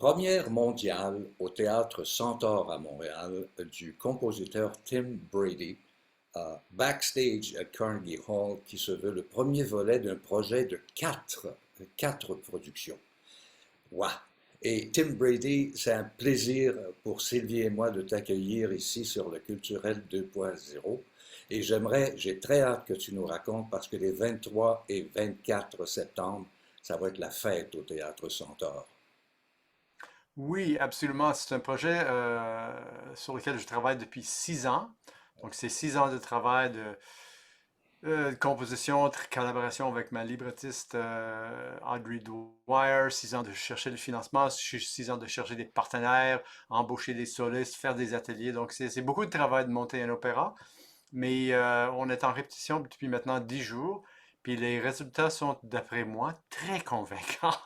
Première mondiale au Théâtre Centaure à Montréal du compositeur Tim Brady, Backstage at Carnegie Hall, qui se veut le premier volet d'un projet de quatre productions. Wow! Et Tim Brady, c'est un plaisir pour Sylvie et moi de t'accueillir ici sur le Culturel 2.0. Et j'ai très hâte que tu nous racontes parce que les 23 et 24 septembre, ça va être la fête au Théâtre Centaure. Oui, absolument. C'est un projet sur lequel je travaille depuis 6 ans. Donc, c'est 6 ans de travail de composition, de collaboration avec ma librettiste Audrey Dwyer, 6 ans de chercher le financement, 6 ans de chercher des partenaires, embaucher des solistes, faire des ateliers. Donc, c'est beaucoup de travail de monter un opéra. Mais on est en répétition depuis maintenant 10 jours. Puis les résultats sont, d'après moi, très convaincants.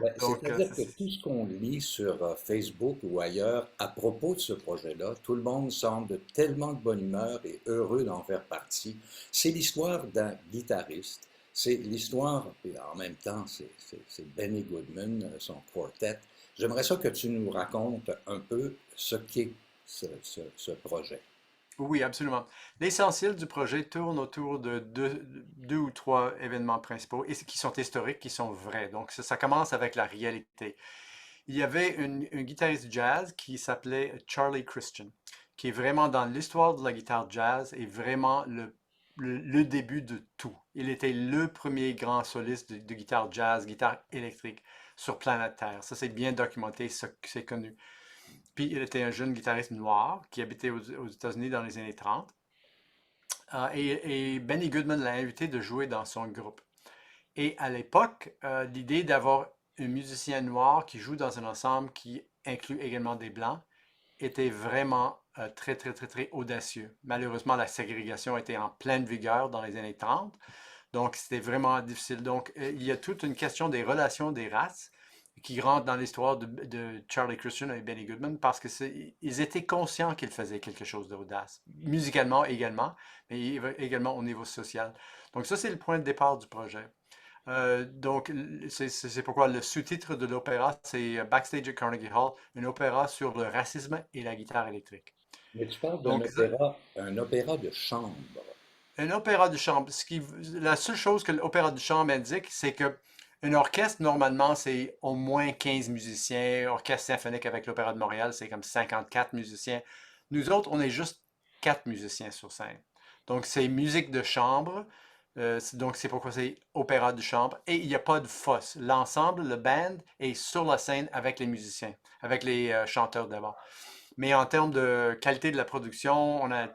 Ben, Donc, c'est-à-dire que tout ce qu'on lit sur Facebook ou ailleurs à propos de ce projet-là, tout le monde semble de tellement de bonne humeur et heureux d'en faire partie. C'est l'histoire d'un guitariste, c'est l'histoire, et en même temps, c'est Benny Goodman, son quartet. J'aimerais ça que tu nous racontes un peu ce qu'est ce projet. oui, absolument. L'essentiel du projet tourne autour de deux ou trois événements principaux et qui sont historiques, qui sont vrais. Donc, ça commence avec la réalité. Il y avait un guitariste jazz qui s'appelait Charlie Christian, qui est vraiment dans l'histoire de la guitare jazz et vraiment le début de tout. Il était le premier grand soliste de guitare jazz, guitare électrique sur planète Terre. Ça, c'est bien documenté, c'est connu. Puis, il était un jeune guitariste noir qui habitait aux États-Unis dans les années 30. Et Benny Goodman l'a invité de jouer dans son groupe. Et à l'époque, l'idée d'avoir un musicien noir qui joue dans un ensemble qui inclut également des blancs était vraiment très, très, très, très audacieux. Malheureusement, la ségrégation était en pleine vigueur dans les années 30, donc c'était vraiment difficile. Donc, il y a toute une question des relations des races qui rentre dans l'histoire de Charlie Christian et Benny Goodman parce que ils étaient conscients qu'ils faisaient quelque chose d'audace, musicalement également, mais également au niveau social. Donc ça, c'est le point de départ du projet. Donc, c'est pourquoi le sous-titre de l'opéra, c'est Backstage at Carnegie Hall, un opéra sur le racisme et la guitare électrique. Mais tu parles Donc, un opéra de chambre. un opéra de chambre, la seule chose que l'opéra de chambre indique, c'est que un orchestre, normalement, c'est au moins 15 musiciens. Orchestre symphonique avec l'Opéra de Montréal, c'est comme 54 musiciens. Nous autres, on est juste 4 musiciens sur scène. Donc, c'est musique de chambre. Donc, c'est pourquoi c'est opéra de chambre. Et il n'y a pas de fosse. L'ensemble, le band, est sur la scène avec les musiciens, avec les chanteurs d'abord. Mais en termes de qualité de la production, on a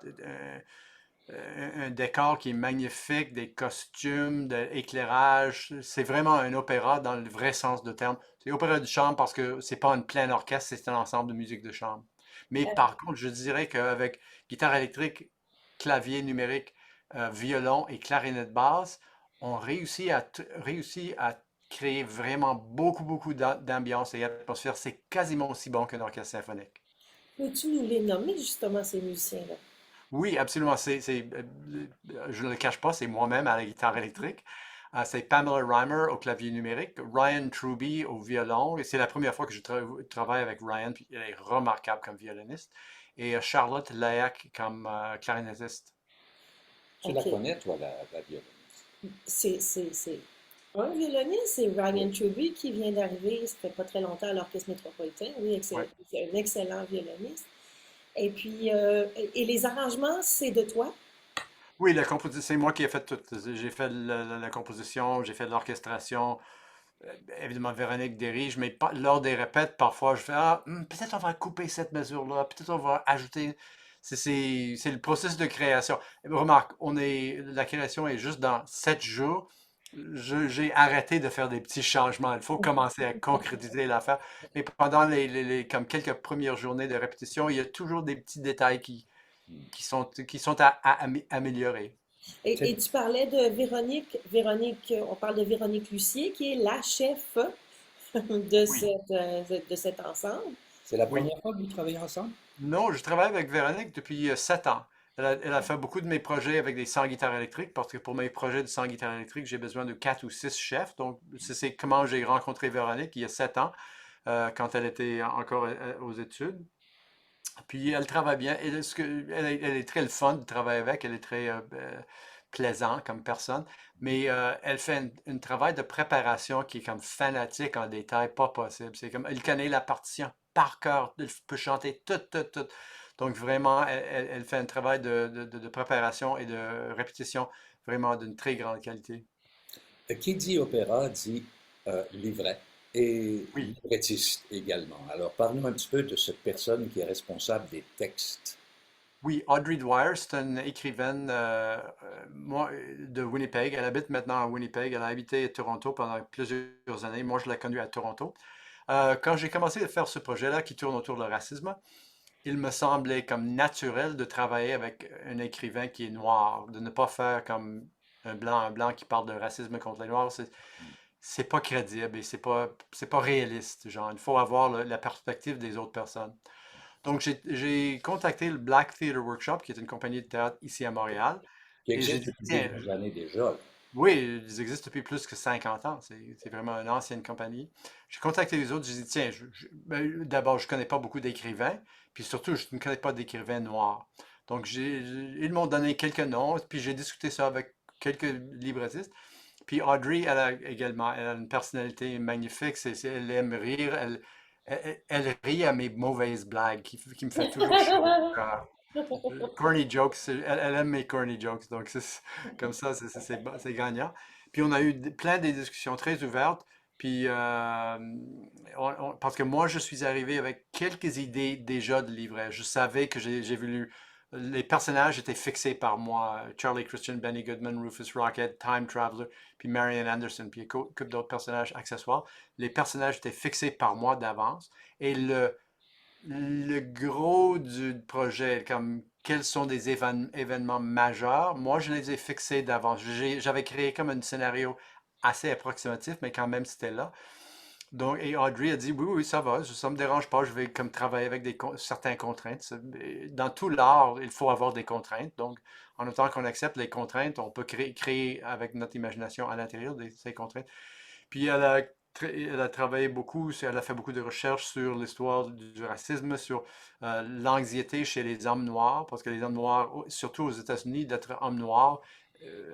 un décor qui est magnifique, des costumes, de l'éclairage. C'est vraiment un opéra dans le vrai sens du terme. C'est opéra de chambre parce que c'est pas une pleine orchestre, c'est un ensemble de musique de chambre. Mais par contre, je dirais qu'avec guitare électrique, clavier numérique, violon et clarinette basse, on réussit à créer vraiment beaucoup, beaucoup d'ambiance et d'atmosphère. C'est quasiment aussi bon qu'un orchestre symphonique. Peux-tu nous les nommer, justement, ces musiciens-là? Oui, absolument. Je ne le cache pas, c'est moi-même à la guitare électrique. C'est Pamela Reimer au clavier numérique, Ryan Truby au violon. Et c'est la première fois que je travaille avec Ryan, puis il est remarquable comme violoniste. Et Charlotte Layac comme clarinettiste. Tu la OK. connais, toi, la violoniste? C'est un violoniste, c'est Ryan Truby qui vient d'arriver, ça fait pas très longtemps à l'Orchestre métropolitain. Oui, Oui. c'est un excellent violoniste. Et puis, et les arrangements, c'est de toi? Oui, la composition, c'est moi qui ai fait tout. J'ai fait la composition, j'ai fait l'orchestration. Évidemment, Véronique dirige, mais lors des répètes, parfois, je fais, ah, peut-être on va couper cette mesure-là, peut-être on va ajouter. C'est le processus de création. Remarque, la création est juste dans 7 jours. J'ai arrêté de faire des petits changements. Il faut commencer à concrétiser l'affaire. Mais pendant comme quelques premières journées de répétition, il y a toujours des petits détails qui sont à améliorer. Et tu parlais de Véronique, on parle de Véronique Lucier, qui est la chef Oui, de cet ensemble. C'est la oui. première fois que vous travaillez ensemble? Non, je travaille avec Véronique depuis 7 ans. Elle a fait beaucoup de mes projets avec des 100 guitares électriques parce que pour mes projets de 100 guitares électriques, j'ai besoin de 4 ou 6 chefs. Donc, c'est comment j'ai rencontré Véronique il y a 7 ans. quand elle était encore aux études. Puis elle travaille bien. Elle est très le fun de travailler avec. Elle est très plaisante comme personne. Mais elle fait un travail de préparation qui est comme fanatique en détail, pas possible. C'est comme elle connaît la partition par cœur. Elle peut chanter tout, tout, tout. Donc vraiment, elle fait un travail de préparation et de répétition vraiment d'une très grande qualité. Qui dit opéra dit livret et Oui. librettiste également. Alors, parle-nous un petit peu de cette personne qui est responsable des textes. Oui, Audrey Dwyer, c'est une écrivaine de Winnipeg. Elle habite maintenant à Winnipeg. Elle a habité à Toronto pendant plusieurs années. Moi, je l'ai connue à Toronto. Quand j'ai commencé à faire ce projet-là qui tourne autour du racisme, il me semblait comme naturel de travailler avec un écrivain qui est noir, de ne pas faire comme un blanc qui parle de racisme contre les noirs. C'est pas crédible et c'est pas réaliste. Genre, il faut avoir la perspective des autres personnes. Donc, j'ai contacté le Black Theatre Workshop, qui est une compagnie de théâtre ici à Montréal, Qui et j'ai existe dit, depuis tiens, plusieurs années déjà. Là. oui, ils existent depuis plus que 50 ans. C'est vraiment une ancienne compagnie. J'ai contacté les autres, j'ai dit, tiens, d'abord, je connais pas beaucoup d'écrivains, puis surtout, je ne connais pas d'écrivains noirs. Donc, ils m'ont donné quelques noms, puis j'ai discuté ça avec quelques librettistes. Puis Audrey, elle a une personnalité magnifique. Elle aime rire. Elle rit à mes mauvaises blagues qui me fait toujours chaud au cœur. Corny jokes, elle aime mes corny jokes. Donc, comme ça, c'est gagnant. Puis on a eu plein de discussions très ouvertes. Puis, parce que moi, je suis arrivé avec quelques idées déjà de livret. Je savais que j'ai voulu. Les personnages étaient fixés par moi. Charlie Christian, Benny Goodman, Rufus Rocket, Time Traveler, puis Marian Anderson, puis une couple d'autres personnages accessoires. Les personnages étaient fixés par moi d'avance. Et le gros du projet, comme quels sont des événements majeurs, moi, je les ai fixés d'avance. J'avais créé comme un scénario assez approximatif, mais quand même, c'était là. Donc, et Audrey a dit, oui, oui, ça va, ça me dérange pas, je vais comme travailler avec certaines contraintes. Dans tout l'art, il faut avoir des contraintes. Donc, en autant qu'on accepte les contraintes, on peut créer avec notre imagination à l'intérieur de ces contraintes. Puis elle a travaillé beaucoup, elle a fait beaucoup de recherches sur l'histoire du racisme, sur l'anxiété chez les hommes noirs, parce que les hommes noirs, surtout aux États-Unis, d'être homme noir,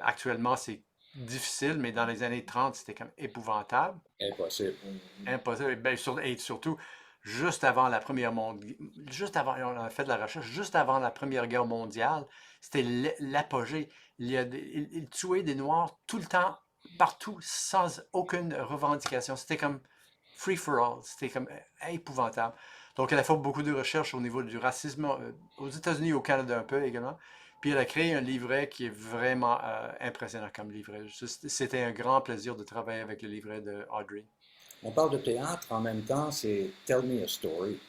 actuellement c'est difficile, mais dans les années 30, c'était comme épouvantable, Impossible. impossible. Et, et surtout, juste avant la première mondiale, juste avant, on a fait de la recherche, juste avant la Première Guerre mondiale, c'était l'apogée. Il tuait des Noirs tout le temps, partout, sans aucune revendication. C'était comme free for all. C'était comme épouvantable. Donc, elle a fait beaucoup de recherches au niveau du racisme aux États-Unis, au Canada un peu également. Puis elle a créé un livret qui est vraiment impressionnant comme livret. C'était un grand plaisir de travailler avec le livret de Audrey. On parle de théâtre, en même temps, c'est Tell Me a Story.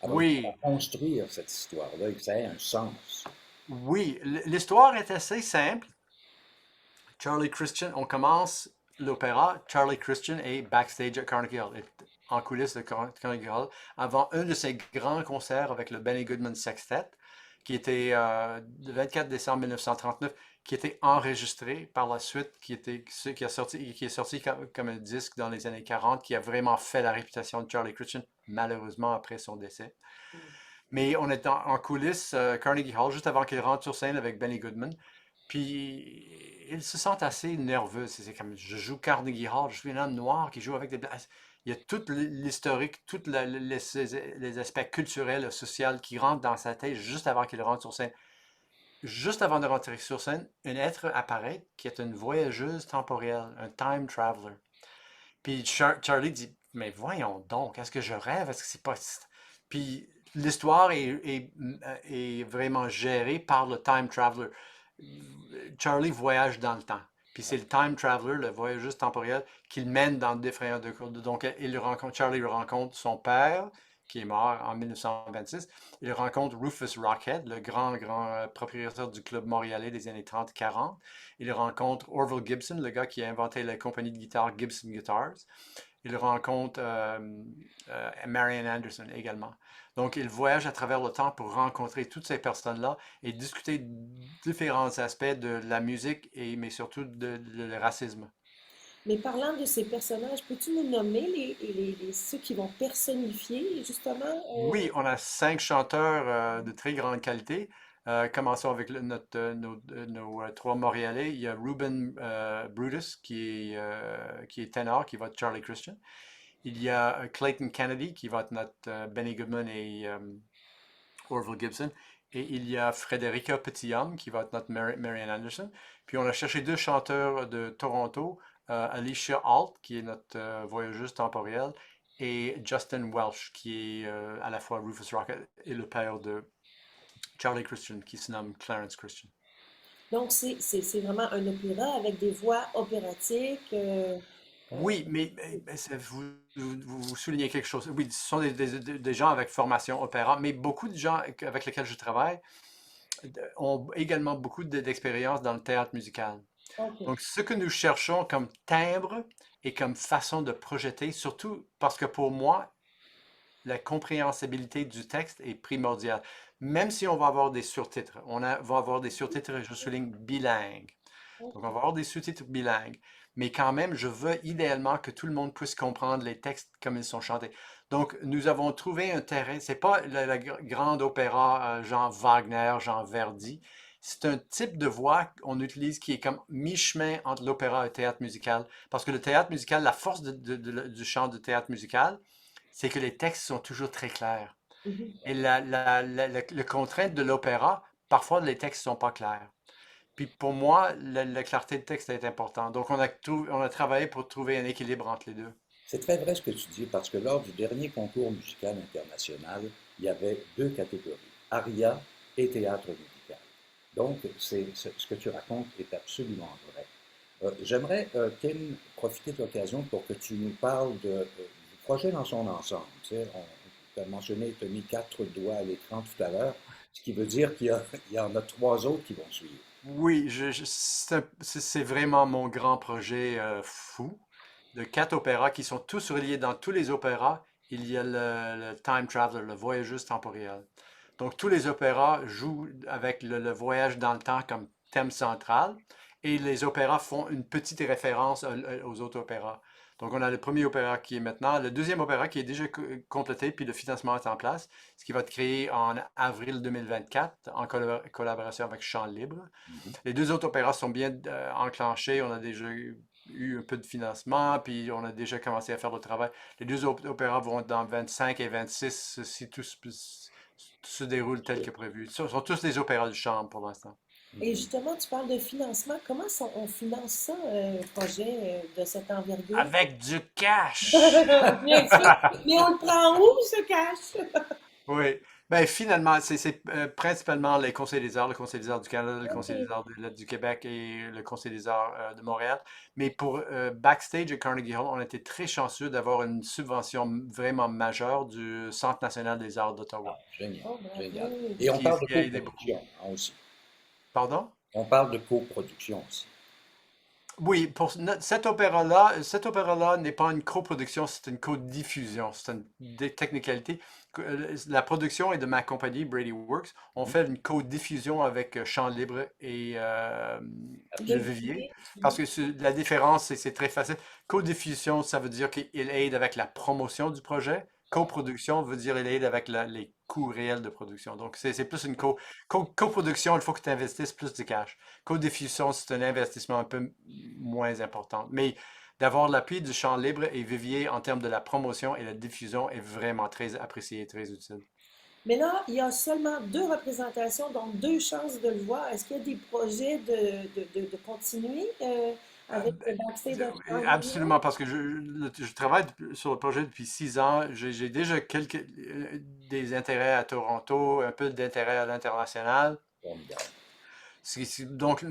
Alors, il faut Oui, construire cette histoire-là et que ça ait un sens. oui, l'histoire est assez simple. Charlie Christian, on commence l'opéra. Charlie Christian est backstage à Carnegie Hall, est en coulisses de Carnegie Hall, avant un de ses grands concerts avec le Benny Goodman Sextet, qui était le 24 décembre 1939, qui était enregistré par la suite, qui est sorti comme un disque dans les années 40, qui a vraiment fait la réputation de Charlie Christian, malheureusement après son décès. Mais on est en coulisses, Carnegie Hall, juste avant qu'il rentre sur scène avec Benny Goodman. Puis ils se sentent assez nerveux. C'est comme je joue Carnegie Hall, je suis un homme noir qui joue avec des blancs. Il y a tout l'historique, tous les aspects culturels, sociaux qui rentrent dans sa tête juste avant qu'il rentre sur scène. Juste avant de rentrer sur scène, un être apparaît qui est une voyageuse temporelle, un time traveler. Puis Charlie dit, mais voyons donc, est-ce que je rêve? Est-ce que c'est pas... Puis l'histoire est vraiment gérée par le time traveler. Charlie voyage dans le temps. Puis c'est le time traveler, le voyageur temporel, qui le mène dans différents décors. Donc Charlie rencontre son père, qui est mort en 1926. Il rencontre Rufus Rockhead, le grand propriétaire du club montréalais des années 30-40. Il rencontre Orville Gibson, le gars qui a inventé la compagnie de guitare Gibson Guitars. Il rencontre Marian Anderson également. Donc, il voyage à travers le temps pour rencontrer toutes ces personnes-là et discuter différents aspects de la musique, mais surtout le racisme. Mais parlant de ces personnages, peux-tu nous nommer ceux qui vont personnifier justement? Oui, on a 5 chanteurs de très grande qualité. Commençons avec nos 3 Montréalais. Il y a Ruben Brutus qui est ténor, qui va être Charlie Christian. Il y a Clayton Kennedy qui va être notre Benny Goodman et Orville Gibson. Et il y a Frederica Petithomme qui va être notre Marian Anderson. Puis on a cherché 2 chanteurs de Toronto, Alicia Alt qui est notre voyageuse temporelle et Justin Welsh qui est à la fois Rufus Rocket et le père de Charlie Christian qui se nomme Clarence Christian. Donc, c'est vraiment un opéra avec des voix opératiques. Oui, mais vous soulignez quelque chose. Oui, ce sont des gens avec formation opéra, mais beaucoup de gens avec lesquels je travaille ont également beaucoup d'expérience dans le théâtre musical. OK. Donc, ce que nous cherchons comme timbre et comme façon de projeter, surtout parce que pour moi, la compréhensibilité du texte est primordiale. Même si on va avoir des surtitres, va avoir des surtitres, je souligne, bilingues. Donc, on va avoir des sous-titres bilingues. Mais quand même, je veux idéalement que tout le monde puisse comprendre les textes comme ils sont chantés. Donc, nous avons trouvé un terrain. C'est pas la grande opéra genre Wagner, genre Verdi. C'est un type de voix qu'on utilise qui est comme mi-chemin entre l'opéra et le théâtre musical. Parce que le théâtre musical, la force du chant de théâtre musical, c'est que les textes sont toujours très clairs. Mhm. Et le contrainte de l'opéra, parfois les textes sont pas clairs. Puis pour moi, la clarté de texte est importante. Donc on a travaillé pour trouver un équilibre entre les deux. C'est très vrai ce que tu dis parce que lors du dernier concours musical international, il y avait deux catégories, aria et théâtre musical. Donc, ce que tu racontes est absolument vrai. J'aimerais, Tim, profiter de l'occasion pour que tu nous parles du projet dans son ensemble. Tu sais, tu as mentionné, tu as mis 4 doigts à l'écran tout à l'heure, ce qui veut dire il y en a 3 autres qui vont suivre. Oui, c'est vraiment mon grand projet fou de 4 opéras qui sont tous reliés dans tous les opéras. Il y a le Time Traveler, le voyageuse temporel. Donc tous les opéras jouent avec le voyage dans le temps comme thème central et les opéras font une petite référence aux autres opéras. Donc on a le premier opéra qui est maintenant, le deuxième opéra qui est déjà complété puis le financement est en place, ce qui va être créé en avril 2024 en collaboration avec Chant Libre. Mhm. Les 2 autres opéras sont bien enclenchés. On a déjà eu un peu de financement, puis on a déjà commencé à faire le travail. Les 2 autres opéras vont être dans 25 et 26 si tout se déroule tel que prévu. Ce sont tous des opéras de chambre pour l'instant. Et Mhm. justement, tu parles de financement. Comment on finance ça, un projet de cette envergure? Avec du cash! Bien sûr. Mais on le prend où, ce cash? Oui. Ben, finalement, c'est principalement les conseils des arts, le Conseil des arts du Canada, le Conseil des OK. arts du Québec et le Conseil des arts de Montréal. Mais pour Backstage à Carnegie Hall, on a été très chanceux d'avoir une subvention vraiment majeure du Centre national des arts d'Ottawa, Génial, Oh, génial. bravo. Et on parle de qui a aidé beaucoup. coproduction aussi. Pardon? On parle de coproduction aussi. Oui, pour cet opéra-là n'est pas une coproduction, c'est une codiffusion. C'est une des technicalités. La production est de ma compagnie, Brady Works. On Mhm. fait une codiffusion avec Chant Libre et De Le Vivier. vivier. Parce que la différence, c'est très facile. Codiffusion, ça veut dire qu'il aide avec la promotion du projet. Coproduction veut dire qu'il aide avec les coûts réels de production. Donc, c'est plus une coproduction, il faut que tu investisses plus de cash. Codiffusion, c'est un investissement un peu moins important. Mais d'avoir l'appui du champ libre et Vivier en termes de la promotion et la diffusion est vraiment très apprécié et très utile. Mais là, il y a seulement 2 représentations, donc 2 chances de le voir. Est-ce qu'il y a des projets de continuer avec le backstage de Carnegie? Absolument, parce que je travaille sur le projet depuis 6 ans. J'ai déjà des intérêts à Toronto, un peu d'intérêt à l'international. Formidable. Donc,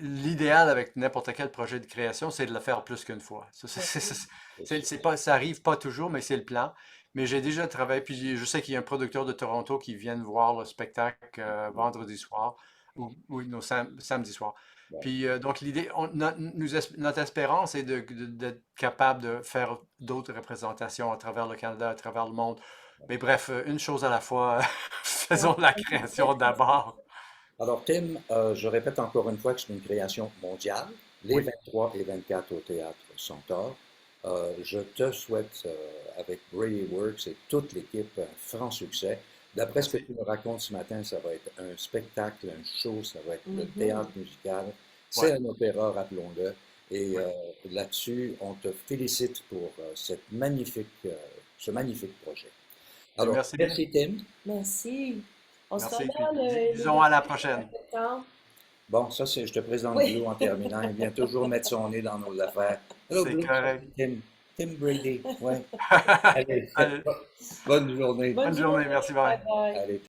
l'idéal avec n'importe quel projet de création, c'est de le faire plus qu'une fois. C'est sûr. C'est pas, ça arrive pas toujours, mais c'est le plan. Mais j'ai déjà travaillé, puis je sais qu'il y a un producteur de Toronto qui vient voir le spectacle vendredi soir, ou non, samedi soir. Bon. Puis donc l'idée, notre espérance est d'être capable de faire d'autres représentations à travers le Canada, à travers le monde. Mais bref, une chose à la fois, faisons la création d'abord. Alors, Tim, je répète encore une fois que c'est une création mondiale, les Oui, 23 et 24 au Théâtre Centaure. Je te souhaite, avec Brady Works et toute l'équipe, un franc succès. D'après ce que merci. tu me racontes ce matin, ça va être un spectacle, un show, ça va être le Mhm. théâtre musical. Ouais, C'est un opéra, rappelons-le. Et ouais. là-dessus, on te félicite pour ce magnifique projet. Ben, Alors, merci bien. merci Tim. Merci. On se Merci. Puis reparle les disons à la en prochaine. septembre. Bon, ça, c'est, je te présente Oui. Blue en terminant. Il vient toujours mettre son nez dans nos affaires. Hello, C'est Blue, ça correct. c'est Tim. Tim Brady. Ouais. Allez, Allez, bonne journée. Bonne bonne journée. Merci, journée. Bye bye. bye. Allez.